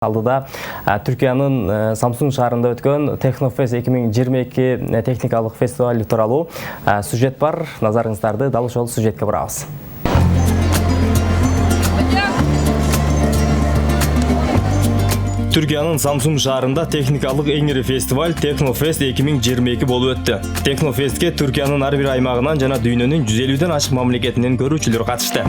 Алдыда Түркиянын Самсун шаарында өткөн Технофест 2022 техникалык фестивали тууралуу сюжет бар. Назарыңыздарды дал ошол сюжетке бурабыз. Түркиянын Самсун шаарында техникалык эң ири фестиваль Технофест 2022 болуп өттү. Технофестке Түркиянын ар бир аймагынан жана дүйнөнүн 150ден ашык мамлекетинен көрүүчүлөр катышты.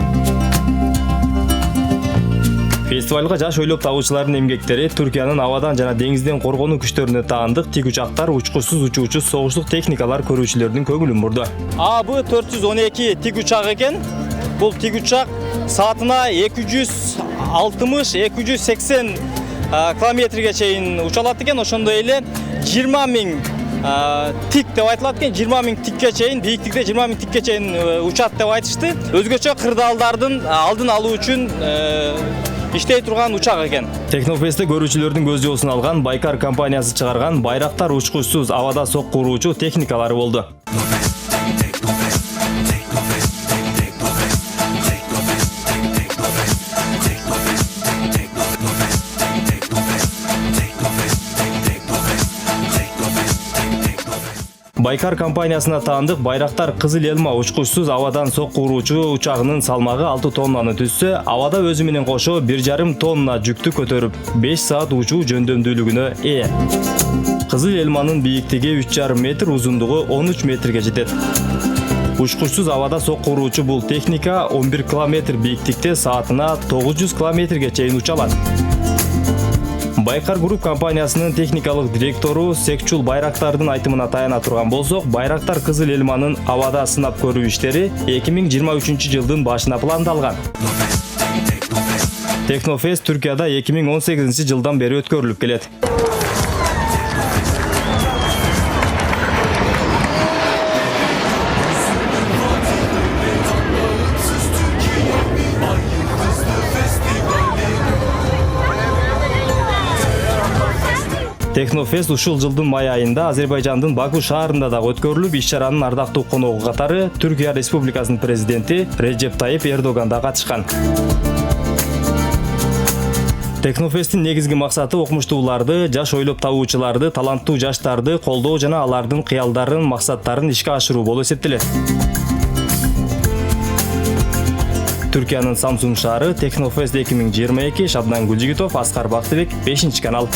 Фестивальга жаш ойлоп табуучулардын эмгектери Түркиянын абадан жана деңизден коргонуу күчтөрүнө таандык тик учактар, учкучсуз учуучу согуштук техникалар көрүүчүлөрдүн көңүлүн бурду. АБ-412 тик учак экен. Бул тик учак саатына 260-280 километрге чейин учалат экен. Ошондой эле 20 миң тик деп айтылат экен. 20 миң тикке чейин, бийиктикте 20 миң тикке чейин учат деп айтышты. Өзгөчө кырдаалдардын алдын алуу үчүн иштей турган учак экен. Технофестте көрүүчүлөрдүн көз жоосун алган Байкар компаниясы чыгарган байрактар учкучсуз абада сокку уруучу техникалары болду. Байкар компаниясына таандык байрактар Кызыл Элма учкучсуз абадан сокку уруучу учагынын салмагы 6 тоннаны түзсө, абада өзү менен кошо 1,5 тонна жүктү көтөрүп 5 саат учуу жөндөмдүүлүгүнө ээ. Кызыл Элманын бийиктиги 3,5 метр, узундугу 13 метрге жетет. Учкучсуз абада сокку уруучу бул техника 11 километр бийиктикте саатына 900 километрге чейин учалат. Байкар Груп компаниясынын техникалык директору Секчул Байрактардын айтымына таяна турган болсок, байрактар Кызыл Элманын абада сынап көрүү иштери 2023 жылдын башына пландалган. Технофест Түркияда 2018 жылдан бери өткөрүлүп келет. Технофест ушул жылдын май айында Азербайжандын Баку шаарында да өткөрүлүп, иш-чаранын ардактуу коногу катары Түркия Республикасынын президенти Реджеп Тайип Эрдоган да катышкан. Технофесттин негизги максаты окумуштууларды, жаш ойлоп табуучуларды, таланттуу жаштарды колдоо жана алардын кыялдарын, максаттарын ишке ашыруу болуп эсептелет. Түркиянын Самсун шаары Технофест 2022, Шабдан Гүлжигитов, Аскар Бактыбек, 5-канал.